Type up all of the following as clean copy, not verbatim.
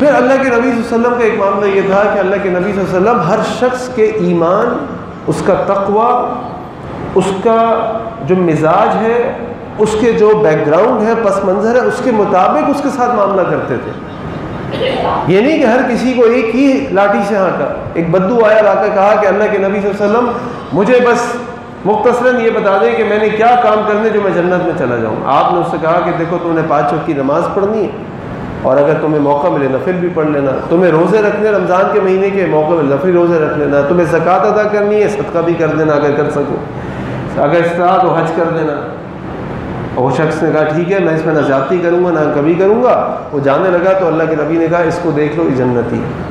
پھر اللہ کے نبی صلی اللہ علیہ وسلم کا ایک معاملہ یہ تھا کہ اللہ کے نبی صلی اللہ علیہ وسلم ہر شخص کے ایمان، اس کا تقوی، اس کا جو مزاج ہے، اس کے جو بیک گراؤنڈ ہے، پس منظر ہے، اس کے مطابق اس کے ساتھ معاملہ کرتے تھے۔ یہ نہیں کہ ہر کسی کو ایک ہی لاٹھی سے ہانکا۔ ایک بدو آیا آ کے کہا کہ اللہ کے نبی صلی اللہ علیہ وسلم مجھے بس مختصراً یہ بتا دیں کہ میں نے کیا کام کرنے جو میں جنت میں چلا جاؤں۔ آپ نے اس سے کہا کہ دیکھو تم نے 5 وقت کی نماز پڑھنی ہے، اور اگر تمہیں موقع ملے نفل بھی پڑھ لینا، تمہیں روزے رکھنے رمضان کے مہینے کے موقع میں نفلی روزے رکھ لینا، تمہیں زکوٰۃ ادا کرنی ہے، صدقہ بھی کر دینا اگر کر سکو، اگر استطاعت تو حج کر دینا۔ اور وہ شخص نے کہا ٹھیک ہے میں اس میں نہ زیادتی کروں گا نہ کبھی کروں گا۔ وہ جانے لگا تو اللہ کے نبی نے کہا اس کو دیکھ لو، یہ جنتی ہے۔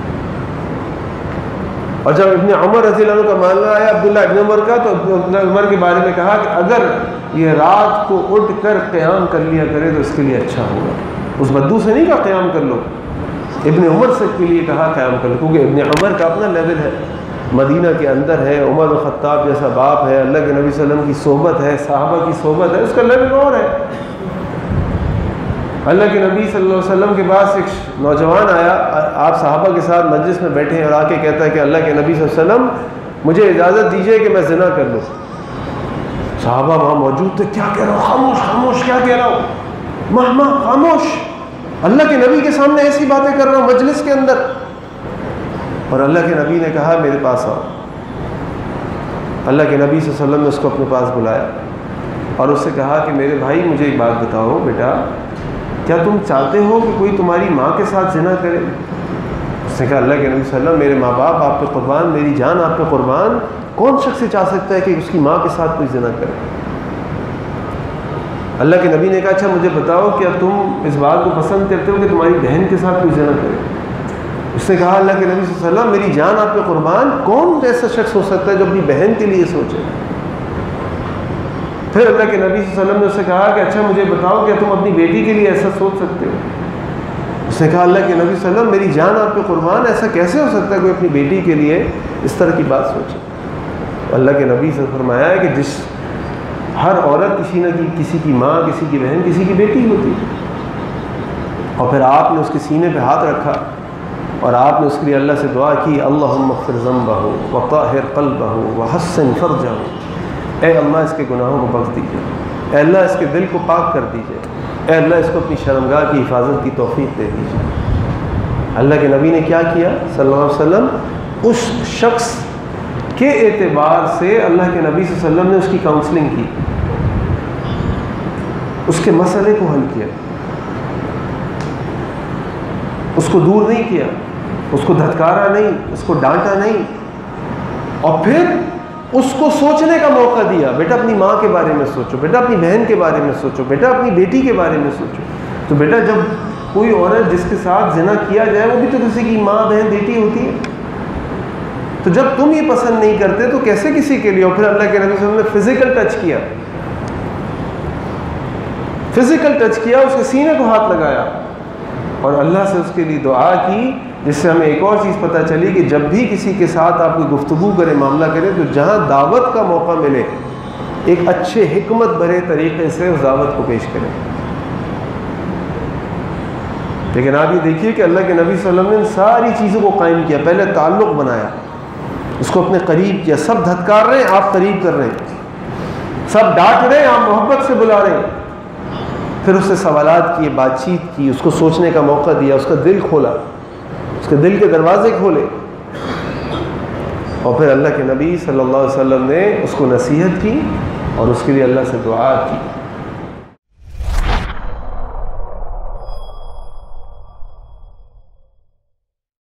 اور جب ابن عمر رضی اللہ عنہ کا معاملہ آیا عبداللہ ابن عمر کا، تو عبداللہ عمر کے بارے میں کہا کہ اگر یہ رات کو اٹھ کر قیام کر لیا کرے تو اس کے لیے اچھا ہوگا۔ اس بدو سے نہیں کہا قیام کر لو، ابن عمر سے کے لیے کہا قیام کر لو، کیونکہ ابن عمر کا اپنا لیول ہے، مدینہ کے اندر ہے، عمر الخطاب جیسا باپ ہے، اللہ کے نبی صلی اللہ علیہ وسلم کی صحبت ہے، صحابہ کی صحبت ہے، اس کا لیول اور ہے۔ اللہ کے نبی صلی اللہ علیہ وسلم کے پاس ایک نوجوان آیا، آپ صحابہ کے ساتھ مجلس میں بیٹھے ہیں، اور آ کے کہتا ہے کہ اللہ کے نبی صلی اللہ علیہ وسلم مجھے اجازت دیجیے کہ میں زنا کر لوں۔ صحابہ وہاں موجود تھے، کیا کہہ رہا ہوں، خاموش خاموش، کیا کہہ رہا ہوں، مہما خاموش، اللہ کے نبی کے سامنے ایسی باتیں کر رہا ہوں مجلس کے اندر۔ اور اللہ کے نبی نے کہا میرے پاس آؤ۔ اللہ کے نبی صلی اللہ علیہ وسلم نے اس کو اپنے پاس بلایا اور اس سے کہا کہ میرے بھائی مجھے ایک بات بتاؤ بیٹا، کیا تم چاہتے ہو کہ کوئی تمہاری ماں کے ساتھ زنا کرے؟ اس نے کہا اللہ کے نبی صلی اللہ علیہ وسلم میرے ماں باپ آپ پہ قربان، میری جان آپ پہ قربان، کون شخص چاہ سکتا ہے کہ اس کی ماں کے ساتھ کوئی زنا کرے؟ اللہ کے نبی نے کہا اچھا مجھے بتاؤ کیا تم اس بات کو پسند کرتے ہو کہ تمہاری بہن کے ساتھ کوئی زنا کرے؟ اس نے کہا اللہ کے نبی صلی اللہ علیہ وسلم میری جان آپ پہ قربان، کون ایسا شخص ہو سکتا ہے جو اپنی بہن کے لیے سوچے؟ پھر اللہ کے نبی صلی اللہ علیہ وسلم نے اس سے کہا کہ اچھا مجھے بتاؤ کیا تم اپنی بیٹی کے لیے ایسا سوچ سکتے ہو؟ اس نے کہا اللہ کے نبی صلی اللہ علیہ وسلم میری جان آپ پہ قربان، ایسا کیسے ہو سکتا ہے کوئی اپنی بیٹی کے لیے اس طرح کی بات سوچے؟ اللہ کے نبی سے فرمایا ہے کہ جس ہر عورت کسی نہ کسی کی ماں، کسی کی بہن، کسی کی بیٹی ہوتی ہے۔ اور پھر آپ نے اس کے سینے پہ ہاتھ رکھا اور آپ نے اس کے لیے اللہ سے دعا کی اللہم اغفر ذنبہ وطہر قلبہ وحسن فرجہ، اے اللہ اس کے گناہوں کو بخش دیجیے، اے اللہ اس کے دل کو پاک کر دیجیے، اے اللہ اس کو اپنی شرمگاہ کی حفاظت کی توفیق دے دیجیے۔ اللہ کے نبی نے کیا کیا صلی اللہ علیہ وسلم؟ اس شخص کے اعتبار سے اللہ کے نبی صلی اللہ علیہ وسلم نے اس کی کاؤنسلنگ کی، اس کے مسئلے کو حل کیا، اس کو دور نہیں کیا، اس کو دھتکارا نہیں، اس کو ڈانٹا نہیں، اور پھر اس کو سوچنے کا موقع دیا، بیٹا اپنی ماں کے بارے میں سوچو، بیٹا اپنی بہن کے بارے میں سوچو، بیٹا اپنی بیٹی کے بارے میں سوچو۔ تو بیٹا جب کوئی عورت جس کے ساتھ زنا کیا جائے وہ بھی تو کسی کی ماں، بہن، بیٹی ہوتی ہے، تو جب تم یہ پسند نہیں کرتے تو کیسے کسی کے لیے؟ اور پھر اللہ کے نبی صلی اللہ علیہ وسلم نے فزیکل ٹچ کیا، فزیکل ٹچ کیا، اس کے سینے کو ہاتھ لگایا اور اللہ سے اس کے لیے دعا کی، جس سے ہمیں ایک اور چیز پتہ چلی کہ جب بھی کسی کے ساتھ آپ کوئی گفتگو کریں، معاملہ کریں، تو جہاں دعوت کا موقع ملے ایک اچھے حکمت بھرے طریقے سے اس دعوت کو پیش کریں۔ لیکن آپ یہ دیکھیے کہ اللہ کے نبی صلی اللہ علیہ وسلم نے ساری چیزوں کو قائم کیا، پہلے تعلق بنایا، اس کو اپنے قریب کیا، سب دھتکار رہے ہیں آپ قریب کر رہے ہیں، سب ڈانٹ رہے ہیں آپ محبت سے بلا رہے ہیں، پھر اس سے سوالات کیے، بات چیت کی، اس کو سوچنے کا موقع دیا، اس کا دل کھولا، اس کے دل کے دروازے کھولے، اور پھر اللہ کے نبی صلی اللہ علیہ وسلم نے اس کو نصیحت کی اور اس کے لیے اللہ سے دعا کی۔